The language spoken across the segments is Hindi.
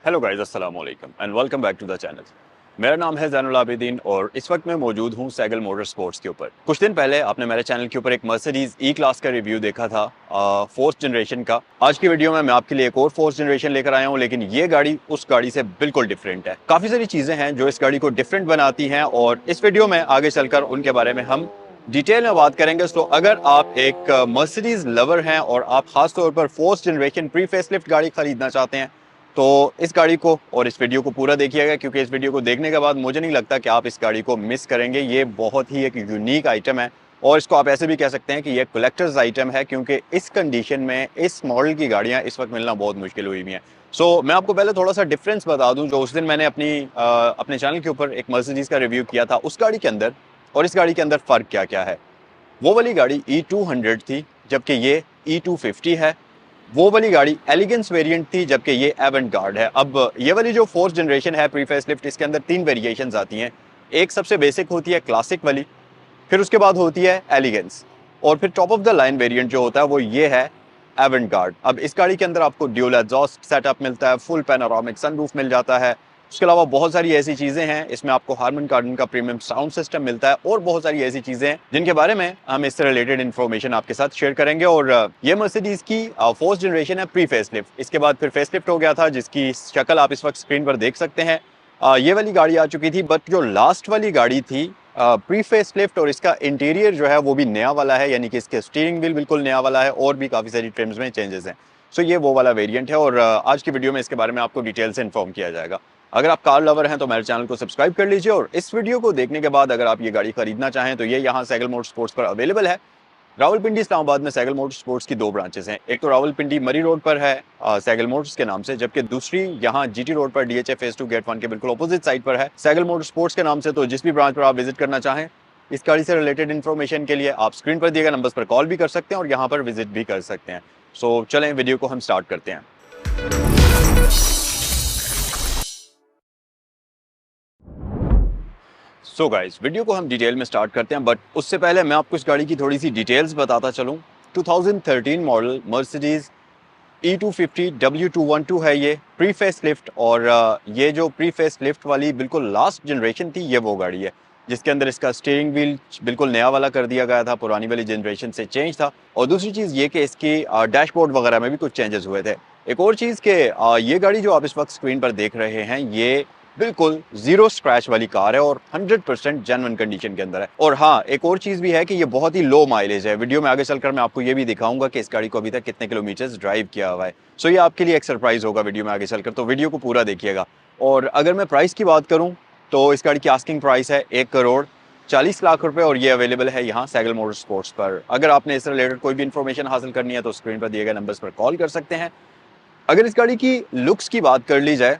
हेलो गाइस, अस्सलाम वालेकुम and welcome back to the channel. मेरा नाम है ज़ैनुल आबिदीन और इस वक्त मैं मौजूद हूँ सैगल मोटर स्पोर्ट्स के ऊपर। कुछ दिन पहले आपने मेरे चैनल के ऊपर एक मर्सिडीज ई क्लास का रिव्यू देखा था, फोर्थ जनरेशन का। आज की वीडियो में मैं आपके लिए एक और फोर्थ जनरेशन लेकर आया हूँ, लेकिन ये गाड़ी उस गाड़ी से बिल्कुल डिफरेंट है। काफ़ी सारी चीज़ें हैं जो इस गाड़ी को डिफरेंट बनाती हैं और इस वीडियो में आगे चलकर उनके बारे में हम डिटेल में बात करेंगे। तो अगर आप एक मर्सिडीज लवर हैं और आप खासतौर पर फोर्थ जनरेशन प्री फेसलिफ्ट गाड़ी खरीदना चाहते हैं तो इस गाड़ी को और इस वीडियो को पूरा देखिएगा, क्योंकि इस वीडियो को देखने के बाद मुझे नहीं लगता कि आप इस गाड़ी को मिस करेंगे। ये बहुत ही एक यूनिक आइटम है और इसको आप ऐसे भी कह सकते हैं कि ये कलेक्टर्स आइटम है, क्योंकि इस कंडीशन में इस मॉडल की गाड़ियां इस वक्त मिलना बहुत मुश्किल हुई हुई हैं। मैं आपको पहले थोड़ा सा डिफरेंस बता दूं। जो उस दिन मैंने अपने चैनल के ऊपर एक मर्सिडीज का रिव्यू किया था, उस गाड़ी के अंदर और इस गाड़ी के अंदर फ़र्क क्या क्या है। वो वाली गाड़ी E200 थी, जबकि ये E250 है। वो वाली गाड़ी एलिगेंस वेरिएंट थी, जबकि ये एवेंटगार्ड है। अब ये वाली जो फोर्थ जनरेशन है प्री फेसलिफ्ट, इसके अंदर तीन वेरिएशंस आती हैं। एक सबसे बेसिक होती है क्लासिक वाली, फिर उसके बाद होती है एलिगेंस, और फिर top of the line variant जो होता है वो ये है एवेंटगार्ड। अब इस गाड़ी के अंदर आपको ड्यूल एग्जॉस्ट सेटअप मिलता है, फुल पैनोरामिक सनरूफ मिल जाता है। उसके अलावा बहुत सारी ऐसी चीज़ें हैं, इसमें आपको हार्मन कार्डन का प्रीमियम साउंड सिस्टम मिलता है और बहुत सारी ऐसी चीज़ें हैं जिनके बारे में हम इससे रिलेटेड इन्फॉर्मेशन आपके साथ शेयर करेंगे। और ये मर्सिडीज की फोर्थ जनरेशन है प्री फेसलिफ्ट। इसके बाद फिर फेसलिफ्ट हो गया था, जिसकी शक्ल आप इस वक्त स्क्रीन पर देख सकते हैं। ये वाली गाड़ी आ चुकी थी, बट जो लास्ट वाली गाड़ी थी प्री फेसलिफ्ट, और इसका इंटीरियर जो है वो भी नया वाला है, यानी कि इसके स्टीयरिंग व्हील बिल्कुल नया वाला है और भी काफ़ी सारी ट्रिम्स में चेंजेस हैं। ये वो वाला वेरिएंट है और आज की वीडियो में इसके बारे में आपको डिटेल से इन्फॉर्म किया जाएगा। अगर आप कार लवर हैं तो मेरे चैनल को सब्सक्राइब कर लीजिए, और इस वीडियो को देखने के बाद अगर आप ये गाड़ी खरीदना चाहें तो ये यहाँ सैगल मोटर स्पोर्ट्स पर अवेलेबल है। रावलपिंडी इस्लामाबाद में सैगल मोटर स्पोर्ट्स की दो ब्रांचेस हैं। एक तो रावलपिंडी मरी रोड पर है सैगल मोटर्स के नाम से, जबकि दूसरी यहाँ जीटी रोड पर डीएचए फेज 2 गेट 1 के बिल्कुल अपोजिट साइड पर है सैगल मोटर स्पोर्ट्स के नाम से। तो जिस भी ब्रांच पर आप विजिट करना चाहें इस गाड़ी से रिलेटेड इन्फॉर्मेशन के लिए आप स्क्रीन पर दिए गए नंबर्स पर कॉल भी कर सकते हैं और यहाँ पर विजिट भी कर सकते हैं। चलें वीडियो को हम स्टार्ट करते हैं। गाइस, वीडियो को हम डिटेल में स्टार्ट करते हैं, बट उससे पहले मैं आपको इस गाड़ी की थोड़ी सी डिटेल्स बताता चलूं। 2013 मॉडल मर्सिडीज E250 W212 है ये प्री फेस लिफ्ट, और ये जो प्री फेस लिफ्ट वाली बिल्कुल लास्ट जनरेशन थी, ये वो गाड़ी है जिसके अंदर इसका स्टीयरिंग व्हील बिल्कुल नया वाला कर दिया गया था, पुरानी वाली जनरेशन से चेंज था। और दूसरी चीज़ ये कि इसकी डैशबोर्ड वगैरह में भी कुछ चेंजेस हुए थे। एक और चीज़ कि ये गाड़ी जो आप इस वक्त स्क्रीन पर देख रहे हैं ये बिल्कुल जीरो स्क्रैच वाली कार है और 100% जेन्युइन कंडीशन के अंदर है। और हाँ, एक और चीज़ भी है कि ये बहुत ही लो माइलेज है। वीडियो में आगे चलकर मैं आपको ये भी दिखाऊंगा कि इस गाड़ी को अभी तक कितने किलोमीटर ड्राइव किया हुआ है। ये आपके लिए एक सरप्राइज होगा वीडियो में आगे चलकर, तो वीडियो को पूरा देखिएगा। और अगर मैं प्राइस की बात करूँ तो इस गाड़ी की आस्किंग प्राइस है 1,40,00,000 रुपए, और ये अवेलेबल है यहाँ सैगल मोटर स्पोर्ट्स पर। अगर आपने इससे रिलेटेड कोई भी इन्फॉर्मेशन हासिल करनी है तो स्क्रीन पर दिए गए नंबर्स पर कॉल कर सकते हैं। अगर इस गाड़ी की लुक्स की बात कर ली जाए,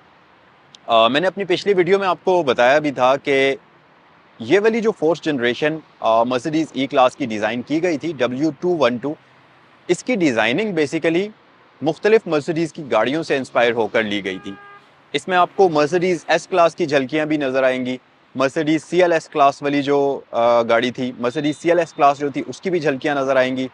मैंने अपनी पिछली वीडियो में आपको बताया भी था कि ये वाली जो फोर्थ जनरेशन मर्सिडीज ई क्लास की डिज़ाइन की गई थी W212, इसकी डिज़ाइनिंग बेसिकली मुख्तलिफ मर्सिडीज़ की गाड़ियों से इंस्पायर होकर ली गई थी। इसमें आपको मर्सिडीज एस क्लास की झलकियाँ भी नज़र आएंगी। मर्सिडीज CLS क्लास वाली जो गाड़ी थी, मर्सिडीज CLS क्लास जो थी, उसकी भी झलकियाँ नज़र आएंगी।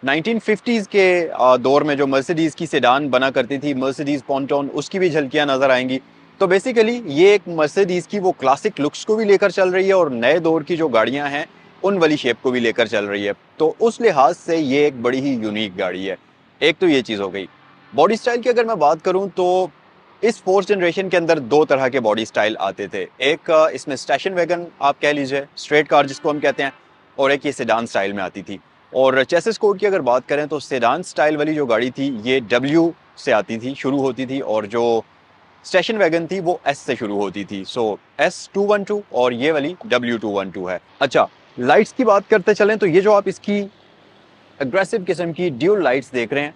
1950s के दौर में जो मर्सिडीज़ की सेडान बना करती थी, मर्सिडीज़ पॉन्टोन, उसकी भी झलकियाँ नज़र आएंगी। तो बेसिकली ये एक मर्सिडीज़ की वो क्लासिक लुक्स को भी लेकर चल रही है और नए दौर की जो गाड़ियाँ हैं उन वाली शेप को भी लेकर चल रही है। तो उस लिहाज से ये एक बड़ी ही यूनिक गाड़ी है। एक तो ये चीज़ हो गई। बॉडी स्टाइल की अगर मैं बात करूँ तो इस फोर्थ जनरेशन के अंदर दो तरह के बॉडी स्टाइल आते थे। एक इसमें स्टेशन वैगन आप कह लीजिए, स्ट्रेट कार जिसको हम कहते हैं, और एक ये सेडान स्टाइल में आती थी। और चेसिस कोड की अगर बात करें तो सेडान स्टाइल वाली जो गाड़ी थी ये W से आती थी, शुरू होती थी, और जो स्टेशन वैगन थी वो S से शुरू होती थी। S212 और ये वाली W212 है। अच्छा, लाइट्स की बात करते चलें तो ये जो आप इसकी अग्रेसिव किस्म की ड्यूल लाइट्स देख रहे हैं,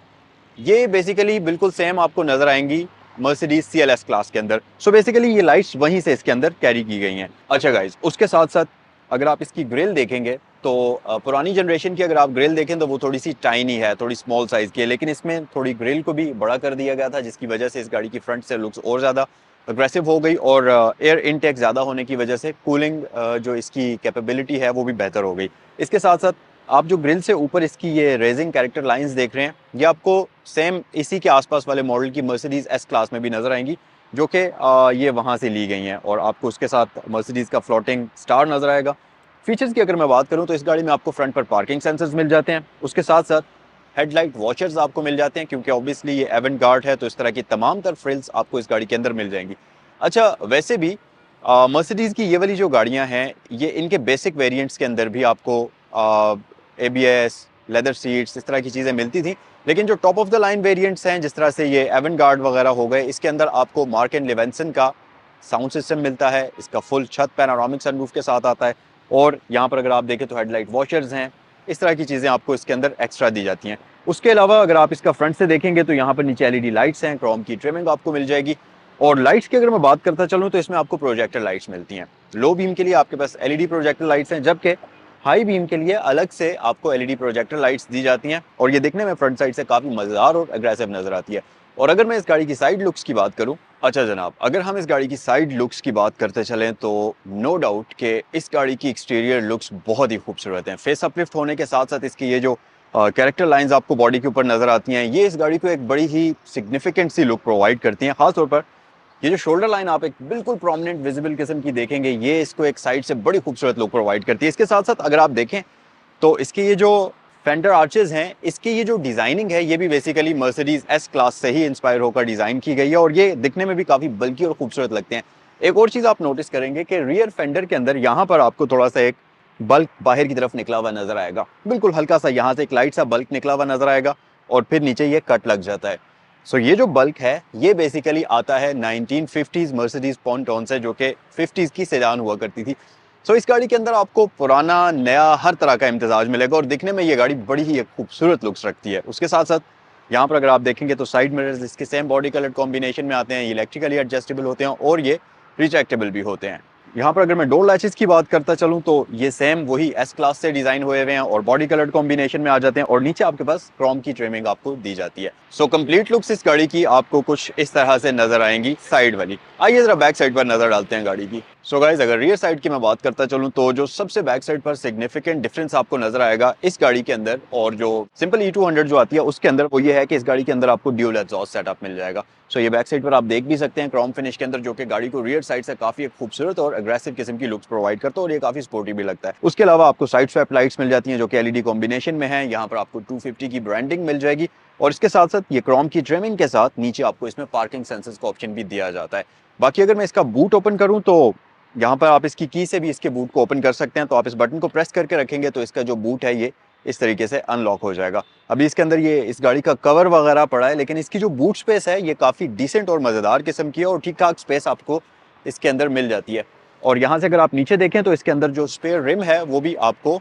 ये बेसिकली बिल्कुल सेम आपको नजर आएंगी मर्सिडीज CLS क्लास के अंदर। बेसिकली ये लाइट्स वहीं से इसके अंदर कैरी की गई हैं। अच्छा गाइज, उसके साथ साथ अगर आप इसकी ग्रिल देखेंगे तो पुरानी जनरेशन की अगर आप ग्रिल देखें तो वो थोड़ी सी टाइनी है, थोड़ी स्मॉल साइज़ की है, लेकिन इसमें थोड़ी ग्रिल को भी बड़ा कर दिया गया था, जिसकी वजह से इस गाड़ी की फ्रंट से लुक्स और ज़्यादा अग्रेसिव हो गई, और एयर इनटेक ज़्यादा होने की वजह से कूलिंग जो इसकी कैपेबिलिटी है वो भी बेहतर हो गई। इसके साथ साथ आप जो ग्रिल से ऊपर इसकी ये रेजिंग कैरेक्टर लाइंस देख रहे हैं, ये आपको सेम इसी के आसपास वाले मॉडल की मर्सिडीज S क्लास में भी नजर आएंगी। जो कि ये वहाँ से ली गई हैं, और आपको उसके साथ मर्सिडीज़ का फ्लोटिंग स्टार नज़र आएगा। फीचर्स की अगर मैं बात करूँ तो इस गाड़ी में आपको फ्रंट पर पार्किंग सेंसर्स मिल जाते हैं, उसके साथ साथ हेडलाइट वॉचर्स आपको मिल जाते हैं, क्योंकि ऑब्वियसली ये एवेंगार्ड है तो इस तरह की तमाम तर फ्रिल्स आपको इस गाड़ी के अंदर मिल जाएंगी। अच्छा, वैसे भी मर्सिडीज़ की ये वाली जो गाड़ियाँ हैं, ये इनके बेसिक वेरिएंट्स के अंदर भी आपको ABS, लेदर सीट्स, इस तरह की चीज़ें मिलती थी, लेकिन जो top of the line variants हैं, जिस तरह से ये एवेंगार्ड वगैरह हो गए, इसके अंदर आपको मार्क एंड लेवेंसन का साउंड सिस्टम मिलता है, इसका फुल छत पैनोरामिक सनरूफ के साथ आता है, और यहाँ पर अगर आप देखें तो हेडलाइट वॉशर्स हैं, इस तरह की चीज़ें आपको इसके अंदर एक्स्ट्रा दी जाती हैं। उसके अलावा अगर आप इसका फ्रंट से देखेंगे तो यहाँ पर नीचे LED लाइट्स हैं, क्रोम की ट्रिमिंग आपको मिल जाएगी, और लाइट्स की अगर मैं बात करता चलूँ तो इसमें आपको प्रोजेक्टर लाइट्स मिलती हैं। लो बीम के लिए आपके पास LED प्रोजेक्टर लाइट्स हैं, जबकि हाई बीम के लिए अलग से आपको LED प्रोजेक्टर लाइट्स दी जाती हैं, और ये देखने में फ्रंट साइड से काफ़ी मज़ेदार और अग्रेसिव नज़र आती है। और अगर मैं इस गाड़ी की साइड लुक्स की बात करूं, अच्छा जनाब, अगर हम इस गाड़ी की साइड लुक्स की बात करते चलें तो नो डाउट कि इस गाड़ी की एक्सटीरियर लुक्स बहुत ही खूबसूरत हैं। फेस अपलिफ्ट होने के साथ साथ इसकी ये जो कैरेक्टर लाइंस आपको बॉडी के ऊपर नज़र आती हैं, ये इस गाड़ी को एक बड़ी ही सिग्निफिकेंट सी लुक प्रोवाइड करती हैं। खासतौर पर ये जो शोल्डर लाइन आप एक बिल्कुल प्रोमिनेंट विजिबल किस्म की देखेंगे, ये इसको एक साइड से बड़ी खूबसूरत लुक प्रोवाइड करती है। इसके साथ साथ अगर आप देखें तो इसके ये जो फेंडर आर्चेज हैं, इसकी ये जो डिज़ाइनिंग है, ये भी बेसिकली मर्सिडीज S क्लास से ही इंस्पायर होकर डिज़ाइन की गई है, और ये दिखने में भी काफ़ी बल्की और खूबसूरत लगते हैं। एक और चीज़ आप नोटिस करेंगे कि रियर फेंडर के अंदर यहाँ पर आपको थोड़ा सा एक बल्क बाहर की तरफ निकला हुआ नजर आएगा, बिल्कुल हल्का सा यहाँ से एक लाइट सा बल्क निकला हुआ नजर आएगा, और फिर नीचे ये कट लग जाता है। सो ये जो बल्क है, ये बेसिकली आता है 1950s मर्सिडीज पॉन्टॉन से, जो कि 50s की सेडान हुआ करती थी। सो इस गाड़ी के अंदर आपको पुराना नया हर तरह का इम्तिजाज मिलेगा, और दिखने में ये गाड़ी बड़ी ही एक खूबसूरत लुक्स रखती है। उसके साथ साथ यहाँ पर अगर आप देखेंगे तो साइड मिरर्स इसके सेम बॉडी कलर कॉम्बिनेशन में आते हैं, इलेक्ट्रिकली एडजस्टेबल होते हैं, और ये रिट्रैक्टेबल भी होते हैं। यहाँ पर अगर मैं डोर लैचेस की बात करता चलूँ तो ये सेम वही S क्लास से डिजाइन हुए हुए हैं, और बॉडी कलर कॉम्बिनेशन में आ जाते हैं, और नीचे आपके पास क्रोम की ट्रिमिंग आपको दी जाती है। सो कंप्लीट लुक्स इस गाड़ी की आपको कुछ इस तरह से नजर आएंगी साइड वाली। आइए जरा बैक साइड पर नजर डालते हैं गाड़ी की। सो गाइस, अगर रियर साइड की मैं बात करता चलूँ तो जो सबसे बैक साइड पर सिग्निफिकेंट डिफरेंस आपको नजर आएगा इस गाड़ी के अंदर और जो सिंपल E200 जो आती है उसके अंदर, वो ये है कि इस गाड़ी के अंदर आपको ड्यूल एग्जॉस्ट सेटअप मिल जाएगा। सो ये बैक साइड पर आप देख भी सकते हैं क्रोम फिनिश के अंदर, जो कि गाड़ी को रियर साइड से काफी एक खूबसूरत और अग्रेसिव किस्म की लुक्स प्रोवाइड करता है, और ये काफी स्पोर्टी भी लगता है। उसके अलावा आपको साइड स्वैप लाइट्स मिल जाती हैं जो कि LED कॉम्बिनेशन में है। यहाँ पर आपको 250 की ब्रांडिंग मिल जाएगी, और इसके साथ साथ ये क्रोम की ट्रिमिंग के साथ नीचे आपको इसमें पार्किंग सेंसर्स का ऑप्शन भी दिया जाता है। बाकी अगर मैं इसका बूट ओपन करूं तो यहाँ पर आप इसकी की से भी इसके बूट को ओपन कर सकते हैं। तो आप इस बटन को प्रेस करके रखेंगे तो इसका जो बूट है ये इस तरीके से अनलॉक हो जाएगा। अभी इसके अंदर ये इस गाड़ी का कवर वगैरह पड़ा है, लेकिन इसकी जो बूट स्पेस है ये काफ़ी डिसेंट और मज़ेदार किस्म की है, और ठीक ठाक स्पेस आपको इसके अंदर मिल जाती है। और यहाँ से अगर आप नीचे देखें तो इसके अंदर जो स्पेयर रिम है वो भी आपको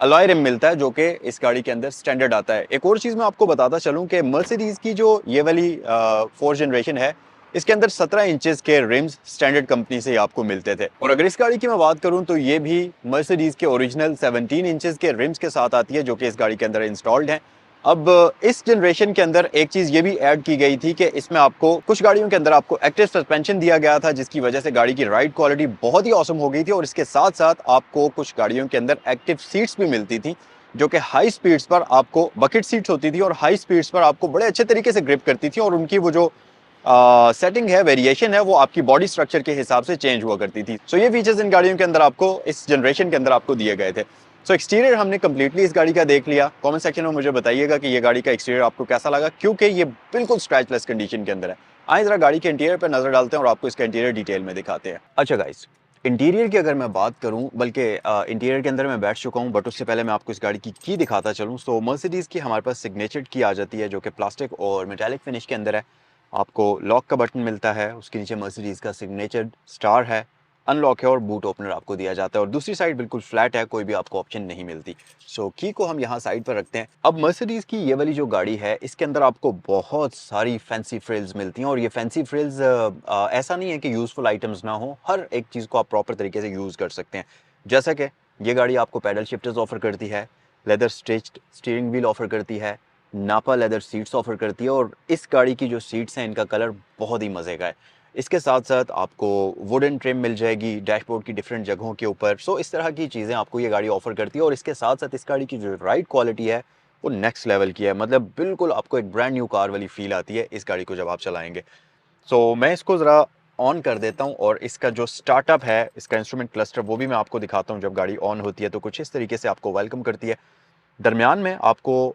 अलॉय रिम मिलता है, जो कि इस गाड़ी के अंदर स्टैंडर्ड आता है। एक और चीज़ मैं आपको बताता चलूँ कि मर्सिडीज़ की जो ये वाली 4th जनरेशन है, इसके अंदर 17 इंचेस के रिम्स स्टैंडर्ड कंपनी से आपको मिलते थे। और अगर इस गाड़ी की मैं बात करूं तो ये भी मर्सिडीज के ओरिजिनल 17 इंचेस के रिम्स के साथ आती है, जो कि इस गाड़ी के अंदर इंस्टॉल्ड हैं। अब इस जनरेशन के अंदर एक चीज़ ये भी ऐड की गई थी कि इसमें आपको कुछ गाड़ियों के अंदर आपको एक्टिव सस्पेंशन दिया गया था, जिसकी वजह से गाड़ी की राइड क्वालिटी बहुत ही औसम हो गई थी। और इसके साथ साथ आपको कुछ गाड़ियों के अंदर एक्टिव सीट्स भी मिलती थी, जो कि हाई स्पीड्स पर आपको बकेट सीट्स होती थी, और हाई स्पीड्स पर आपको बड़े अच्छे तरीके से ग्रिप करती थी, और उनकी वो जो सेटिंग है, वेरिएशन है, वो आपकी बॉडी स्ट्रक्चर के हिसाब से चेंज हुआ करती थी। सो ये फीचर्स इन गाड़ियों के अंदर आपको इस जनरेशन के अंदर आपको दिए गए थे। सो एक्सटीरियर हमने कंप्लीटली इस गाड़ी का देख लिया। कमेंट सेक्शन में मुझे बताइएगा कि ये गाड़ी का एक्सटीरियर आपको कैसा लगा, क्योंकि ये बिल्कुल स्क्रैचलेस कंडीशन के अंदर है। आइए जरा गाड़ी के इंटीरियर पर नजर डालते हैं और आपको इसका इंटीरियर डिटेल में दिखाते हैं। अच्छा गाइस, इंटीरियर की अगर मैं बात करूं, बल्कि इंटीरियर के अंदर मैं बैठ चुका हूं, बट उससे पहले मैं आपको इस गाड़ी की दिखाता चलूं। सो मर्सिडीज़ की हमारे पास सिग्नेचर की आ जाती है, जो कि प्लास्टिक और मेटालिक फिनिश के अंदर है। आपको लॉक का बटन मिलता है, उसके नीचे मर्सिडीज़ का सिग्नेचर स्टार है, अनलॉक है, और बूट ओपनर आपको दिया जाता है। और दूसरी साइड बिल्कुल फ्लैट है, कोई भी आपको ऑप्शन नहीं मिलती। सो की को हम यहाँ साइड पर रखते हैं। अब मर्सिडीज़ की ये वाली जो गाड़ी है, इसके अंदर आपको बहुत सारी फैंसी फ्रिल्स मिलती हैं, और ये फैंसी फ्रिल्स ऐसा नहीं है कि यूज़फुल आइटम्स ना हो, हर एक चीज़ को आप प्रॉपर तरीके से यूज़ कर सकते हैं। जैसा कि ये गाड़ी आपको पैडल शिफ्टर्स ऑफर करती है, leather stitched steering wheel offer करती है, नापा लेदर सीट्स ऑफर करती है, और इस गाड़ी की जो सीट्स हैं इनका कलर बहुत ही मज़े का है। इसके साथ साथ आपको वुडन ट्रिम मिल जाएगी डैशबोर्ड की डिफरेंट जगहों के ऊपर। सो इस तरह की चीज़ें आपको ये गाड़ी ऑफर करती है, और इसके साथ साथ इस गाड़ी की जो राइड क्वालिटी है वो नेक्स्ट लेवल की है। मतलब बिल्कुल आपको एक ब्रांड न्यू कार वाली फील आती है इस गाड़ी को जब आप चलाएंगे। सो मैं इसको ज़रा ऑन कर देता हूँ और इसका जो स्टार्टअप है, इसका इंस्ट्रूमेंट क्लस्टर, वो भी मैं आपको दिखाता हूँ। जब गाड़ी ऑन होती है तो कुछ इस तरीके से आपको वेलकम करती है। दरमियान में आपको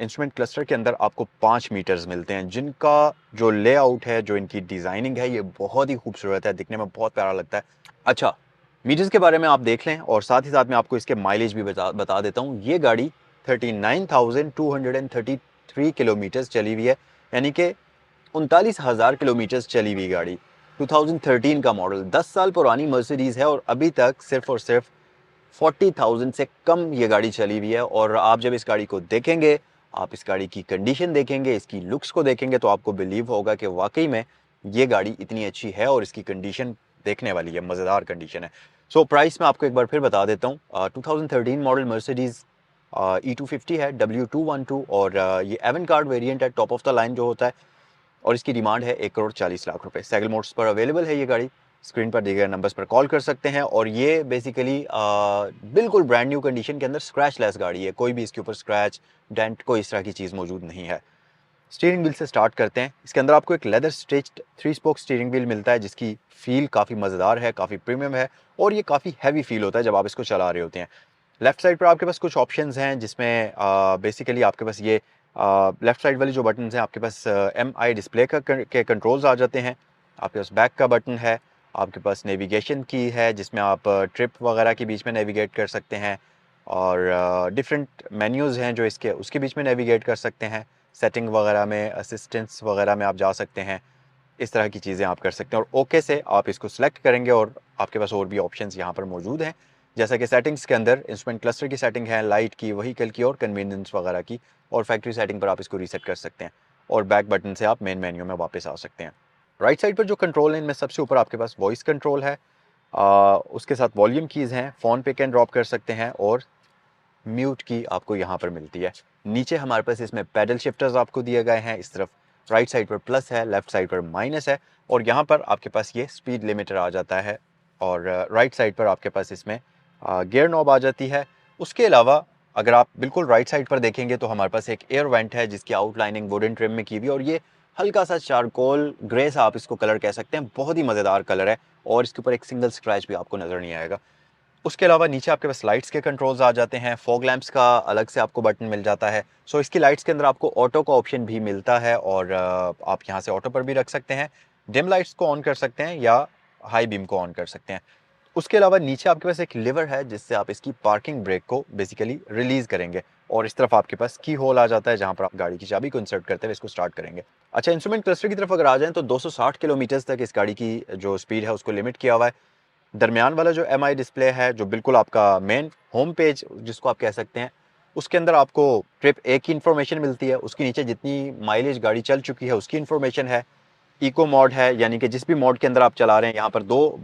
इंस्ट्रूमेंट क्लस्टर के अंदर आपको 5 मीटर्स मिलते हैं, जिनका जो लेआउट है, जो इनकी डिज़ाइनिंग है, ये बहुत ही खूबसूरत है, दिखने में बहुत प्यारा लगता है। अच्छा, मीटर्स के बारे में आप देख लें और साथ ही साथ मैं आपको इसके माइलेज भी बता देता हूँ। ये गाड़ी 39,233 किलोमीटर्स चली हुई है, यानी कि 39,000 किलोमीटर्स चली हुई गाड़ी। 2013 का मॉडल, 10 साल पुरानी मर्सिडीज़ है और अभी तक सिर्फ और सिर्फ 40,000 से कम ये गाड़ी चली हुई है। और आप जब इस गाड़ी को देखेंगे, आप इस गाड़ी की कंडीशन देखेंगे, इसकी लुक्स को देखेंगे, तो आपको बिलीव होगा कि वाकई में ये गाड़ी इतनी अच्छी है और इसकी कंडीशन देखने वाली है, मज़ेदार कंडीशन है। सो प्राइस मैं आपको एक बार फिर बता देता हूँ। 2013 मॉडल मर्सिडीज़ E250 है, W212, और ये एवन कार्ड वेरिएंट है, टॉप ऑफ द लाइन जो होता है, और इसकी डिमांड है 1,40,00,000 रुपए। सैगल मोटर्स पर अवेलेबल है ये गाड़ी। स्क्रीन पर दिए गए नंबर्स पर कॉल कर सकते हैं। और ये बेसिकली बिल्कुल ब्रांड न्यू कंडीशन के अंदर स्क्रैच लेस गाड़ी है, कोई भी इसके ऊपर स्क्रैच, डेंट, कोई इस तरह की चीज़ मौजूद नहीं है। स्टीयरिंग व्हील से स्टार्ट करते हैं। इसके अंदर आपको एक leather stitched 3 spoke steering wheel मिलता है, जिसकी फील काफ़ी मज़ेदार है, काफ़ी प्रीमियम है, और ये काफ़ी हैवी फील होता है जब आप इसको चला रहे होते हैं। लेफ्ट साइड पर आपके पास कुछ ऑप्शंस हैं, जिसमें बेसिकली आपके पास ये लेफ्ट साइड वाली जो बटन्स हैं, आपके पास MI डिस्प्ले के कंट्रोल्स आ जाते हैं। आपके पास बैक का बटन है, आपके पास नेविगेशन की है, जिसमें आप ट्रिप वगैरह के बीच में नेविगेट कर सकते हैं, और डिफरेंट मेन्यूज़ हैं जो इसके उसके बीच में नेविगेट कर सकते हैं। सेटिंग वगैरह में, असिस्टेंस वगैरह में आप जा सकते हैं। इस तरह की चीज़ें आप कर सकते हैं, और ओके से आप इसको सिलेक्ट करेंगे और आपके पास और भी ऑप्शंस यहाँ पर मौजूद हैं, जैसा कि सेटिंग्स के अंदर इंस्ट्रूमेंट क्लस्टर की सेटिंग है, लाइट की, व्हीकल की, और कन्वीनियंस वगैरह की, और फैक्ट्री सेटिंग पर आप इसको रीसेट कर सकते हैं, और बैक बटन से आप मेन मेन्यू में वापस आ सकते हैं। राइट साइड पर जो कंट्रोल है, इनमें सबसे ऊपर आपके पास वॉइस कंट्रोल है, उसके साथ वॉल्यूम कीज़ हैं, फ़ोन पिक एंड ड्रॉप कर सकते हैं, और म्यूट की आपको यहाँ पर मिलती है। नीचे हमारे पास इसमें पैडल शिफ्टर्स आपको दिए गए हैं। इस तरफ राइट साइड पर प्लस है, लेफ्ट साइड पर माइनस है, और यहाँ पर आपके पास ये स्पीड लिमिटर आ जाता है, और राइट साइड पर आपके पास इसमें गियर नॉब आ जाती है। उसके अलावा अगर आप बिल्कुल राइट साइड पर देखेंगे तो हमारे पास एक एयर वेंट है, जिसकी आउटलाइनिंग वुडन ट्रिम में की हुई है, और ये हल्का सा चारकोल ग्रे सा आप इसको कलर कह सकते हैं, बहुत ही मज़ेदार कलर है, और इसके ऊपर एक सिंगल स्क्रैच भी आपको नज़र नहीं आएगा। उसके अलावा नीचे आपके पास लाइट्स के कंट्रोल्स आ जाते हैं, फॉग लैंप्स का अलग से आपको बटन मिल जाता है। सो इसकी लाइट्स के अंदर आपको ऑटो का ऑप्शन भी मिलता है, और आप यहाँ से ऑटो पर भी रख सकते हैं, डिम लाइट्स को ऑन कर सकते हैं, या हाई बीम को ऑन कर सकते हैं। उसके अलावा नीचे आपके पास एक लिवर है, जिससे आप इसकी पार्किंग ब्रेक को बेसिकली रिलीज़ करेंगे, और इस तरफ आपके पास की होल आ जाता है, जहाँ पर आप गाड़ी की चाबी को इंसर्ट करते हुए इसको स्टार्ट करेंगे। अच्छा, इंस्ट्रूमेंट क्लस्टर की तरफ अगर आ जाएँ तो 260 किलोमीटर तक इस गाड़ी की जो स्पीड है उसको लिमिट किया हुआ है। दरमियान वाला जो MI डिस्प्ले है, जो बिल्कुल आपका मेन होम पेज जिसको आप कह सकते हैं, उसके अंदर आपको ट्रिप A की इन्फॉर्मेशन मिलती है, उसके नीचे जितनी माइलेज गाड़ी चल चुकी है उसकी इन्फॉर्मेशन है। इको मोड है, यानी कि जिस भी मोड के अंदर आप चला रहे हैं, यहाँ पर दो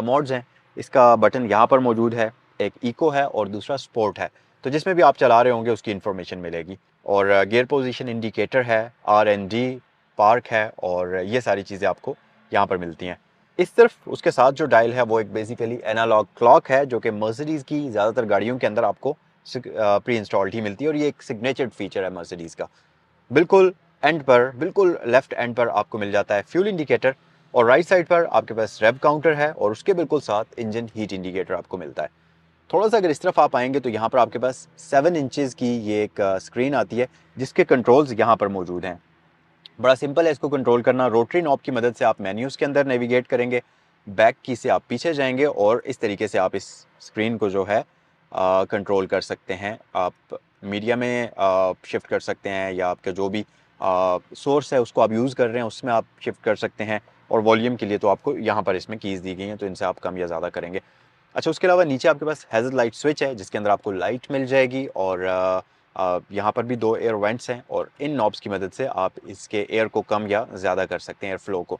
मोड्स हैं, इसका बटन यहाँ पर मौजूद है, एक इको है और दूसरा स्पोर्ट है, तो जिसमें भी आप चला रहे होंगे उसकी इन्फॉर्मेशन मिलेगी। और गियर पोजीशन इंडिकेटर है, RND, पार्क है, और ये सारी चीज़ें आपको यहाँ पर मिलती हैं। इस तरफ उसके साथ जो डायल है वो एक बेसिकली एनालॉग क्लॉक है, जो कि मर्सिडीज़ की ज़्यादातर गाड़ियों के अंदर आपको प्री इंस्टॉल्ड ही मिलती है, और ये एक सिग्नेचर्ड फीचर है मर्सिडीज़ का। बिल्कुल एंड पर, बिल्कुल लेफ्ट एंड पर आपको मिल जाता है फ्यूल इंडिकेटर, और राइट साइड पर आपके पास रेव काउंटर है, और उसके बिल्कुल साथ इंजन हीट इंडिकेटर आपको मिलता है। थोड़ा सा अगर इस तरफ आप आएंगे तो यहाँ पर आपके पास 7 इंचेस की ये एक स्क्रीन आती है, जिसके कंट्रोल्स यहाँ पर मौजूद हैं। बड़ा सिंपल है इसको कंट्रोल करना। रोटरी नॉब की मदद से आप मेन्यूज़ के अंदर नेविगेट करेंगे, बैक की से आप पीछे जाएंगे, और इस तरीके से आप इस स्क्रीन को जो है कंट्रोल कर सकते हैं। आप मीडिया में शिफ्ट कर सकते हैं, या आपका जो भी सोर्स है उसको आप यूज़ कर रहे हैं उसमें आप शिफ्ट कर सकते हैं, और वॉल्यूम के लिए तो आपको यहाँ पर इसमें कीज़ दी गई हैं, तो इनसे आप कम या ज़्यादा करेंगे। अच्छा, उसके अलावा नीचे आपके पास हैज़र्ड लाइट स्विच है, जिसके अंदर आपको लाइट मिल जाएगी, और यहाँ पर भी दो एयर वेंट्स हैं, और इन नॉब्स की मदद से आप इसके एयर को कम या ज़्यादा कर सकते हैं, एयर फ्लो को।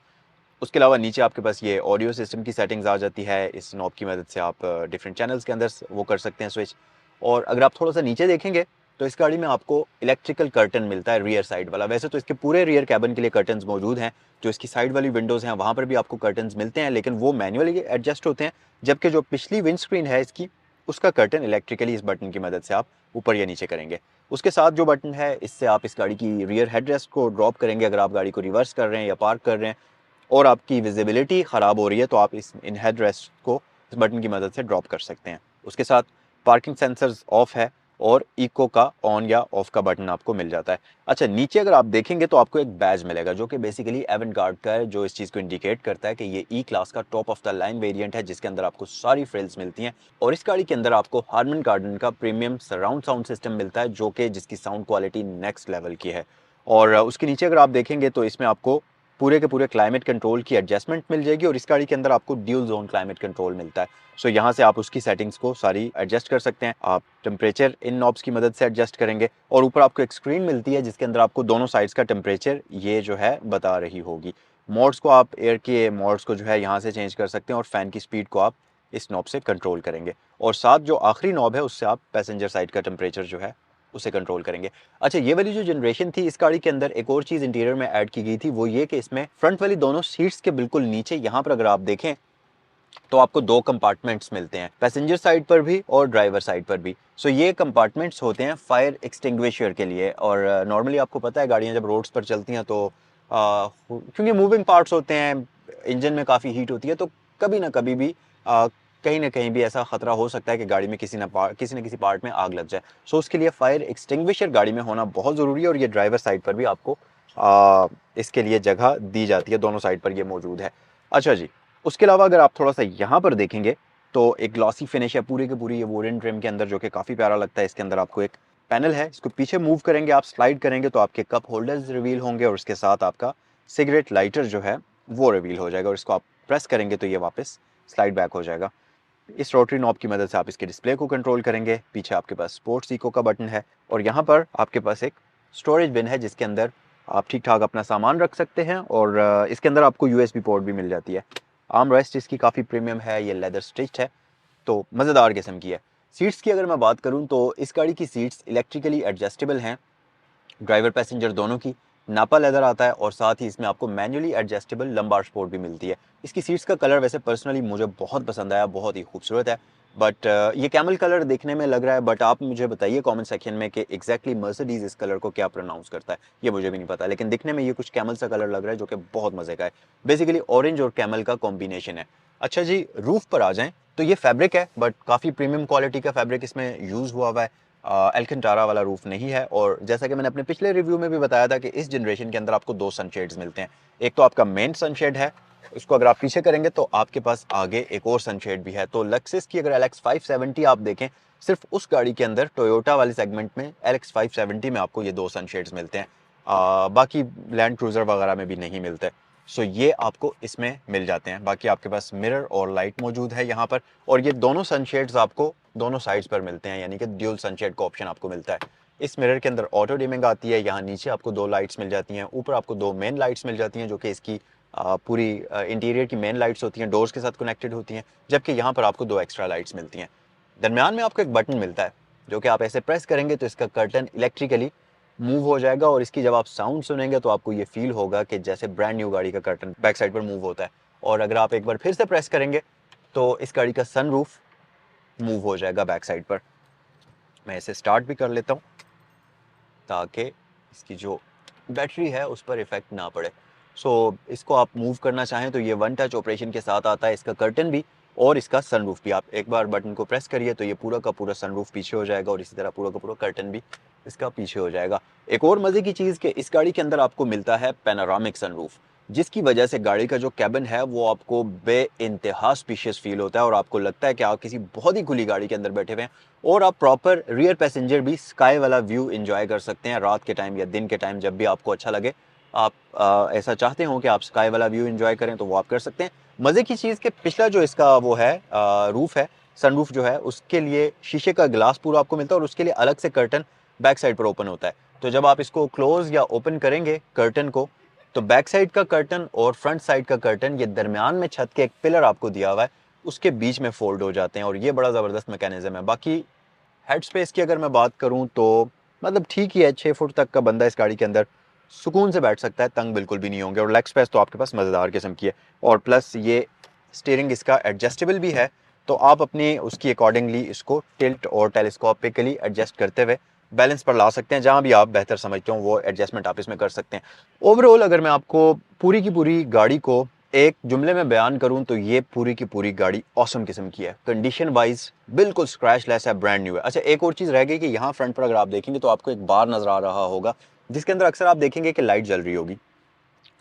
उसके अलावा नीचे आपके पास ये ऑडियो सिस्टम की सेटिंग्स आ जाती है, इस नॉब की मदद से आप डिफरेंट चैनल्स के अंदर वो कर सकते हैं स्विच। और अगर आप थोड़ा सा नीचे देखेंगे तो इस गाड़ी में आपको इलेक्ट्रिकल कर्टन मिलता है, रियर साइड वाला। वैसे तो इसके पूरे रियर कैबिन के लिए कर्टन्स मौजूद हैं, जो इसकी साइड वाली विंडोज़ हैं वहाँ पर भी आपको कर्टन्स मिलते हैं, लेकिन वो मैनुअली एडजस्ट होते हैं, जबकि जो पिछली विंड स्क्रीन है इसकी, उसका कर्टन इलेक्ट्रिकली इस बटन की मदद से आप ऊपर या नीचे करेंगे। उसके साथ जो बटन है, इससे आप इस गाड़ी की रियर हेडरेस्ट को ड्रॉप करेंगे। अगर आप गाड़ी को रिवर्स कर रहे हैं या पार्क कर रहे हैं और आपकी विजिबिलिटी ख़राब हो रही है तो आप इन हेडरेस्ट को इस बटन की मदद से ड्रॉप कर सकते हैं। उसके साथ पार्किंग सेंसर्स ऑफ है और इको का ऑन या ऑफ का बटन आपको मिल जाता है। अच्छा, नीचे अगर आप देखेंगे तो आपको एक बैज मिलेगा जो कि बेसिकली एवेंगार्ड का है, जो इस चीज़ को इंडिकेट करता है कि ये ई क्लास का top of the line variant है, जिसके अंदर आपको सारी फ्रिल्स मिलती हैं। और इस गाड़ी के अंदर आपको हार्मन गार्डन का प्रीमियम सराउंड साउंड सिस्टम मिलता है, जो कि जिसकी साउंड क्वालिटी नेक्स्ट लेवल की है। और उसके नीचे अगर आप देखेंगे तो इसमें आपको पूरे के पूरे क्लाइमेट कंट्रोल की एडजस्टमेंट मिल जाएगी और इस गाड़ी के अंदर आपको ड्यूल जोन क्लाइमेट कंट्रोल मिलता है। सो यहाँ से आप उसकी सेटिंग्स को सारी एडजस्ट कर सकते हैं। आप टेम्परेचर इन नॉब्स की मदद से एडजस्ट करेंगे और ऊपर आपको एक स्क्रीन मिलती है जिसके अंदर आपको दोनों साइड्स का टेम्परेचर ये जो है बता रही होगी। मोड्स को आप एयर के मोड्स को जो है यहाँ से चेंज कर सकते हैं और फ़ैन की स्पीड को आप इस नॉब से कंट्रोल करेंगे। और साथ जो आखिरी नॉब है उससे आप पैसेंजर साइड का टेम्परेचर जो है उसे कंट्रोल करेंगे। अच्छा, ये वाली जो जनरेशन थी इस गाड़ी के अंदर एक और चीज़ इंटीरियर में ऐड की गई थी, वो ये कि इसमें फ्रंट वाली दोनों सीट्स के बिल्कुल नीचे यहाँ पर अगर आप देखें तो आपको दो कंपार्टमेंट्स मिलते हैं, पैसेंजर साइड पर भी और ड्राइवर साइड पर भी। सो ये कंपार्टमेंट्स होते हैं फायर एक्सटिंग्विशर के लिए। और नॉर्मली आपको पता है गाड़ियाँ जब रोड्स पर चलती हैं तो क्योंकि मूविंग पार्ट्स होते हैं, इंजन में काफ़ी हीट होती है, तो कभी ना कभी भी कहीं ना कहीं भी ऐसा खतरा हो सकता है कि गाड़ी में किसी न किसी पार्ट में आग लग जाए। सो उसके लिए फायर एक्सटिंग्विशर गाड़ी में होना बहुत ज़रूरी है और ये ड्राइवर साइड पर भी आपको इसके लिए जगह दी जाती है, दोनों साइड पर ये मौजूद है। अच्छा जी, उसके अलावा अगर आप थोड़ा सा यहाँ पर देखेंगे तो एक ग्लॉसी फिनिश है पूरी की पूरी ये वुडन ट्रिम के अंदर, जो कि काफ़ी प्यारा लगता है। इसके अंदर आपको एक पैनल है, इसको पीछे मूव करेंगे, आप स्लाइड करेंगे तो आपके कप होल्डर्स रिवील होंगे और उसके साथ आपका सिगरेट लाइटर जो है वो रिवील हो जाएगा और इसको आप प्रेस करेंगे तो ये वापस स्लाइड बैक हो जाएगा। इस रोटरी नॉब की मदद से आप इसके डिस्प्ले को कंट्रोल करेंगे। पीछे आपके पास स्पोर्ट्स इको का बटन है और यहाँ पर आपके पास एक स्टोरेज बिन है जिसके अंदर आप ठीक ठाक अपना सामान रख सकते हैं और इसके अंदर आपको यूएसबी पोर्ट भी मिल जाती है। आर्म रेस्ट इसकी काफ़ी प्रीमियम है, ये लेदर स्टिच्ड है, तो मज़ेदार किस्म की है। सीट्स की अगर मैं बात करूं तो इस गाड़ी की सीट्स इलेक्ट्रिकली एडजस्टेबल हैं, ड्राइवर पैसेंजर दोनों की। नापा लेदर आता है और साथ ही इसमें आपको मैनुअली एडजस्टेबल लंबार सपोर्ट भी मिलती है। इसकी सीट्स का कलर वैसे पर्सनली मुझे बहुत पसंद आया, बहुत ही खूबसूरत है। बट ये कैमल कलर देखने में लग रहा है, बट आप मुझे बताइए कमेंट सेक्शन में कि एग्जैक्टली मर्सिडीज इस कलर को क्या प्रोनाउंस करता है, ये मुझे भी नहीं पता, लेकिन दिखने में ये कुछ कैमल सा कलर लग रहा है जो कि बहुत मजे का है। बेसिकली ऑरेंज और कैमल का कॉम्बिनेशन है। अच्छा जी, रूफ पर आ जाएं तो ये फैब्रिक है बट काफ़ी प्रीमियम क्वालिटी का फैब्रिक इसमें यूज़ हुआ है। एल्कंटारा वाला रूफ नहीं है। और जैसा कि मैंने अपने पिछले रिव्यू में भी बताया था कि इस जनरेशन के अंदर आपको दो सनशेड्स मिलते हैं। एक तो आपका मेन सनशेड है, उसको अगर आप पीछे करेंगे तो आपके पास आगे एक और सनशेड भी है। तो लेक्सिस की अगर LX 570 आप देखें, सिर्फ उस गाड़ी के अंदर टोयोटा वाले सेगमेंट में LX 570 में आपको ये दो सनशेड्स मिलते हैं, बाकी लैंड क्रूजर वगैरह में भी नहीं मिलते। सो ये आपको इसमें मिल जाते हैं। बाकी आपके पास मिरर और लाइट मौजूद है यहाँ पर, और ये दोनों सनशेड्स आपको दोनों साइड्स पर मिलते हैं, यानी कि ड्यूल सनशेड का ऑप्शन आपको मिलता है। इस मिरर के अंदर ऑटो डिमिंग आती है, यहाँ नीचे आपको दो लाइट्स मिल जाती हैं, ऊपर आपको दो मेन लाइट्स मिल जाती हैं जो कि इसकी पूरी इंटीरियर की मेन लाइट्स होती हैं, डोर्स के साथ कनेक्टेड होती हैं, जबकि यहाँ पर आपको दो एक्स्ट्रा लाइट्स मिलती हैं। दरमियान में आपको एक बटन मिलता है जो कि आप ऐसे प्रेस करेंगे तो इसका कर्टन इलेक्ट्रिकली मूव हो जाएगा और इसकी जब आप साउंड सुनेंगे तो आपको ये फील होगा कि जैसे ब्रांड न्यू गाड़ी का कर्टन बैक साइड पर मूव होता है। और अगर आप एक बार फिर से प्रेस करेंगे तो इस गाड़ी का सनरूफ मूव हो जाएगा बैक साइड पर। मैं इसे स्टार्ट भी कर लेता हूँ ताकि इसकी जो बैटरी है उस पर इफेक्ट ना पड़े। सो इसको आप मूव करना चाहें तो ये वन टच ऑपरेशन के साथ आता है, इसका कर्टन भी और इसका सनरूफ भी। आप एक बार बटन को प्रेस करिए तो ये पूरा का पूरा सनरूफ पीछे हो जाएगा और इसी तरह पूरा का पूरा कर्टन भी इसका पीछे हो जाएगा। एक और मज़े की चीज़ कि इस गाड़ी के अंदर आपको मिलता है पैनोरामिक सनरूफ, जिसकी वजह से गाड़ी का जो कैबिन है वो आपको बेइंतहा स्पीशियस फील होता है और आपको लगता है कि आप किसी बहुत ही खुली गाड़ी के अंदर बैठे हुए हैं। और आप प्रॉपर रियर पैसेंजर भी स्काई वाला व्यू एंजॉय कर सकते हैं रात के टाइम या दिन के टाइम, जब भी आपको अच्छा लगे, आप ऐसा चाहते हो कि आप स्काई वाला व्यू एंजॉय करें तो वो आप कर सकते हैं। मज़े की चीज़ कि पिछला जो इसका वो है रूफ है, सनरूफ जो है, उसके लिए शीशे का ग्लास पूरा आपको मिलता है और उसके लिए अलग से कर्टन बैक साइड पर ओपन होता है। तो जब आप इसको क्लोज या ओपन करेंगे कर्टन को, तो बैक साइड का कर्टन और फ्रंट साइड का कर्टन, ये दरमियान में छत के एक पिलर आपको दिया हुआ है, उसके बीच में फोल्ड हो जाते हैं और ये बड़ा ज़बरदस्त मैकेनिज्म है। बाकी हेड स्पेस की अगर मैं बात करूं तो मतलब ठीक ही है, 6 फुट तक का बंदा इस गाड़ी के अंदर सुकून से बैठ सकता है, तंग बिल्कुल भी नहीं होंगे। और लेग स्पेस तो आपके पास मज़ेदार किस्म की है और प्लस ये स्टीयरिंग इसका एडजस्टेबल भी है, तो आप अपनी उसकी अकॉर्डिंगली इसको टिल्ट और टेलीस्कोपिकली एडजस्ट करते हुए बैलेंस पर ला सकते हैं। जहाँ भी आप बेहतर समझते हो वो एडजस्टमेंट आप इसमें कर सकते हैं। ओवरऑल अगर मैं आपको पूरी की पूरी गाड़ी को एक जुमले में बयान करूं तो ये पूरी की पूरी गाड़ी ऑसम किस्म की है। कंडीशन वाइज बिल्कुल स्क्रैच लेस है, ब्रांड न्यू है। अच्छा, एक और चीज़ रह गई कि यहाँ फ्रंट पर अगर आप देखेंगे तो आपको एक बार नजर आ रहा होगा जिसके अंदर अक्सर आप देखेंगे कि लाइट जल रही होगी।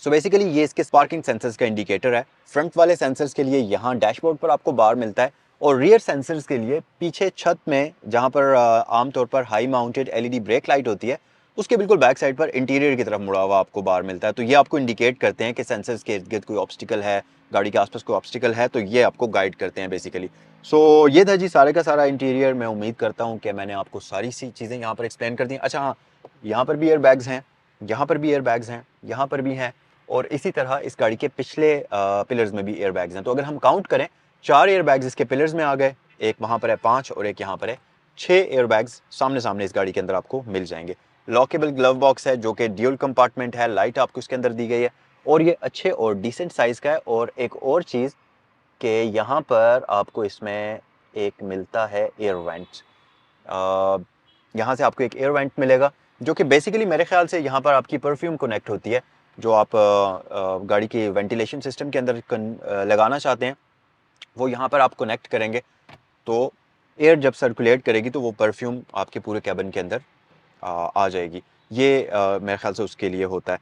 सो बेसिकली ये इसके स्पार्किंग सेंसर्स का इंडिकेटर है। फ्रंट वाले सेंसर्स के लिए यहाँ डैशबोर्ड पर आपको बार मिलता है और रियर सेंसर्स के लिए पीछे छत में जहाँ पर आमतौर पर high mounted LED brake light होती है उसके बिल्कुल बैक साइड पर इंटीरियर की तरफ मुड़ा हुआ आपको बार मिलता है। तो ये आपको इंडिकेट करते हैं कि सेंसर्स के इर्द गिर्द कोई ऑब्स्टिकल है, गाड़ी के आसपास कोई ऑब्स्टिकल है, तो ये आपको गाइड करते हैं बेसिकली। सो ये था जी सारे का सारा इंटीरियर। मैं उम्मीद करता हूँ कि मैंने आपको सारी सी चीज़ें यहाँ पर एक्सप्लेन कर दी। अच्छा हाँ, यहाँ पर भी एयर बैग्स हैं, यहाँ पर भी एयर बैग्स हैं, यहाँ पर भी हैं, और इसी तरह इस गाड़ी के पिछले पिलर्स में भी एयर बैग्स हैं। तो अगर हम काउंट करें 4 एयर बैग्स इसके पिलर्स में आ गए, एक वहाँ पर है 5 और एक यहाँ पर है 6 एयर बैग्स सामने सामने इस गाड़ी के अंदर आपको मिल जाएंगे। लॉकेबल ग्लव बॉक्स है जो कि ड्यूल कंपार्टमेंट है, लाइट आपको इसके अंदर दी गई है और ये अच्छे और डिसेंट साइज़ का है। और एक और चीज़ कि यहाँ पर आपको इसमें एक मिलता है एयर वेंट। यहाँ से आपको एक एयर वेंट मिलेगा जो कि बेसिकली मेरे ख्याल से यहाँ पर आपकी परफ्यूम कनेक्ट होती है जो आप गाड़ी की वेंटिलेशन सिस्टम के अंदर लगाना चाहते हैं, वो यहाँ पर आप कनेक्ट करेंगे तो एयर जब सर्कुलेट करेगी तो वो परफ्यूम आपके पूरे कैबिन के अंदर आ जाएगी। ये मेरे ख्याल से उसके लिए होता है।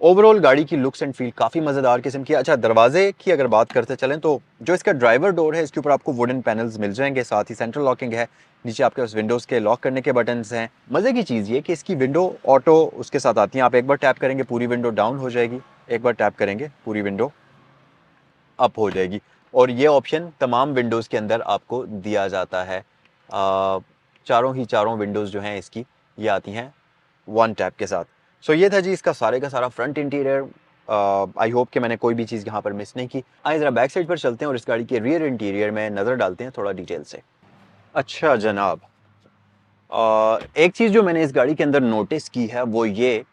ओवरऑल गाड़ी की लुक्स एंड फील काफ़ी मज़ेदार किस्म की है। अच्छा, दरवाजे की अगर बात करते चलें तो जो इसका ड्राइवर डोर है इसके ऊपर आपको वुडन पैनल्स मिल जाएंगे, साथ ही सेंट्रल लॉकिंग है, नीचे आपके पास विंडोज़ के लॉक करने के बटन्स हैं। मज़े की चीज़ ये कि इसकी विंडो ऑटो उसके साथ आती है। आप एक बार टैप करेंगे पूरी विंडो डाउन हो जाएगी, एक बार टैप करेंगे पूरी विंडो अप हो जाएगी, और ये ऑप्शन तमाम विंडोज़ के अंदर आपको दिया जाता है। चारों विंडोज़ जो हैं इसकी ये आती हैं वन टैप के साथ। सो ये था जी इसका सारे का सारा फ्रंट इंटीरियर। आई होप कि मैंने कोई भी चीज़ यहाँ पर मिस नहीं की। आइए ज़रा बैक साइड पर चलते हैं और इस गाड़ी के रियर इंटीरियर में नज़र डालते हैं थोड़ा डिटेल से। अच्छा जनाब, एक चीज़ जो मैंने इस गाड़ी के अंदर नोटिस की है वो ये,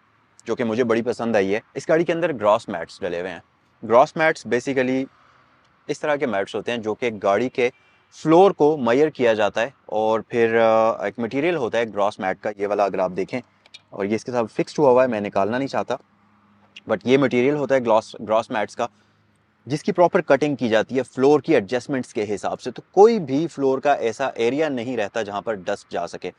जो कि मुझे बड़ी पसंद आई है, इस गाड़ी के अंदर ग्रॉस मैट्स डले हुए हैं। ग्रॉस मैट्स बेसिकली इस तरह के मैट्स होते हैं जो कि गाड़ी के फ्लोर को मेजर किया जाता है और फिर एक मटेरियल होता है ग्रॉस मैट का, ये वाला अगर आप देखें, और ये इसके साथ फिक्स्ड हुआ हुआ है, मैं निकालना नहीं चाहता, बट ये मटेरियल होता है ग्रॉस मैट्स का जिसकी प्रॉपर कटिंग की जाती है फ्लोर की एडजस्टमेंट्स के हिसाब से। तो कोई भी फ्लोर का ऐसा एरिया नहीं रहता जहाँ पर डस्ट जा सके,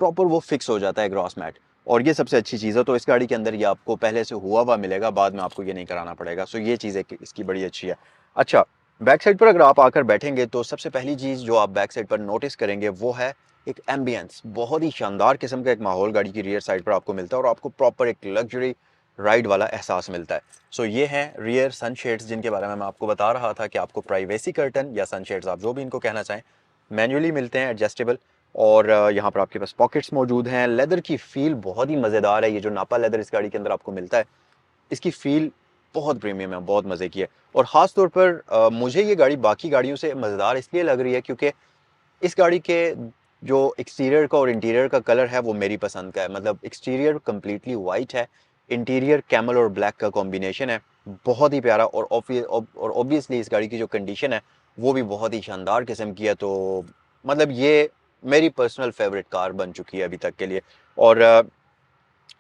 प्रॉपर वो फिक्स हो जाता है ग्रॉस मैट, और ये सबसे अच्छी चीज़ है। तो इस गाड़ी के अंदर ये आपको पहले से हुआ हुआ मिलेगा, बाद में आपको ये नहीं कराना पड़ेगा। सो ये चीज़ इसकी बड़ी अच्छी है। अच्छा, बैक साइड पर अगर आप आकर बैठेंगे तो सबसे पहली चीज़ जो आप बैक साइड पर नोटिस करेंगे वो है एक एम्बियंस। बहुत ही शानदार किस्म का एक माहौल गाड़ी की रियर साइड पर आपको मिलता है और आपको प्रॉपर एक लग्जरी राइड वाला एहसास मिलता है। सो ये हैं रियर सनशेड्स जिनके बारे में मैं आपको बता रहा था कि आपको प्राइवेसी कर्टन या सनशेड्स आप जो भी इनको कहना चाहें मैन्युअली मिलते हैं, एडजस्टेबल, और यहाँ पर आपके पास पॉकेट्स मौजूद हैं। लेदर की फील बहुत ही मज़ेदार है। ये जो नापा लेदर इस गाड़ी के अंदर आपको मिलता है इसकी फील बहुत प्रीमियम है, बहुत मज़े की है। और ख़ास तौर पर मुझे ये गाड़ी बाकी गाड़ियों से मज़ेदार इसलिए लग रही है क्योंकि इस गाड़ी के जो एक्सटीरियर का और इंटीरियर का कलर है वो मेरी पसंद का है। मतलब एक्सटीरियर कम्प्लीटली वाइट है, इंटीरियर कैमल और ब्लैक का कॉम्बिनेशन है, बहुत ही प्यारा। और ऑब्वियसली इस गाड़ी की जो कंडीशन है वो भी बहुत ही शानदार किस्म की है। तो मतलब ये मेरी पर्सनल फेवरेट कार बन चुकी है अभी तक के लिए, और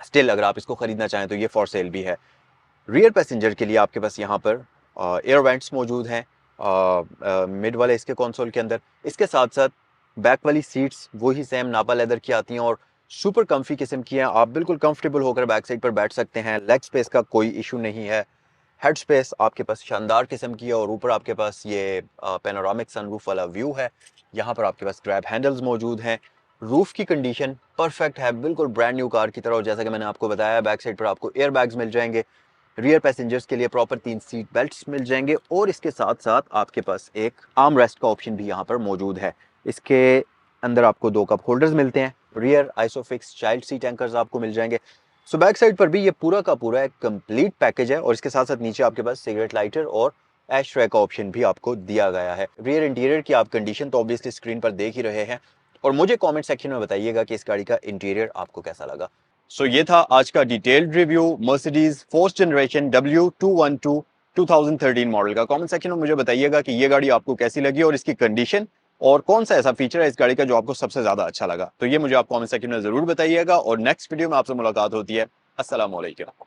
स्टिल अगर आप इसको ख़रीदना चाहें तो ये फॉर सेल भी है। रियर पैसेंजर के लिए आपके पास यहाँ पर एयर वेंट्स मौजूद हैं मिड वाले इसके कंसोल के अंदर। इसके साथ साथ बैक वाली सीट्स वही सेम नापा लेदर की आती हैं और सुपर कम्फी किस्म की हैं। आप बिल्कुल कंफर्टेबल होकर बैक साइड पर बैठ सकते हैं, लेग स्पेस का कोई इशू नहीं है। हेड स्पेस आपके पास शानदार किस्म की है और ऊपर आपके पास ये पेनोरामिक सनरूफ वाला व्यू है। यहाँ पर आपके पास ग्रैब हैंडल्स मौजूद हैं। रूफ की कंडीशन परफेक्ट है, बिल्कुल ब्रांड न्यू कार की तरह। और जैसा कि मैंने आपको बताया बैक साइड पर आपको एयर बैग्स मिल जाएंगे, रियर पैसेंजर्स के लिए प्रॉपर 3 सीट बेल्ट्स मिल जाएंगे और इसके साथ साथ आपके पास एक आर्म रेस्ट का ऑप्शन भी यहाँ पर मौजूद है। इसके अंदर आपको 2 कप होल्डर्स मिलते हैं, rear isofix child seat anchors आपको मिल जाएंगे। सो बैक साइड पर भी ये पूरा का पूरा एक कंप्लीट पैकेज है और इसके साथ साथ नीचे आपके पास सिगरेट लाइटर और एश ट्रे का ऑप्शन भी आपको दिया गया है। रियर इंटीरियर की आप कंडीशन तो ऑब्वियसली स्क्रीन पर देख ही रहे हैं और मुझे कमेंट सेक्शन में बताइएगा कि इस गाड़ी का इंटीरियर आपको कैसा लगा। सो ये था आज का detailed review Mercedes fourth generation W212 2013 model का। कमेंट सेक्शन में मुझे बताइएगा कि ये गाड़ी आपको कैसी लगी और इसकी कंडीशन और कौन सा ऐसा फीचर है इस गाड़ी का जो आपको सबसे ज्यादा अच्छा लगा। तो ये मुझे आप कमेंट सेक्शन में जरूर बताइएगा और नेक्स्ट वीडियो में आपसे मुलाकात होती है। अस्सलाम वालेकुम।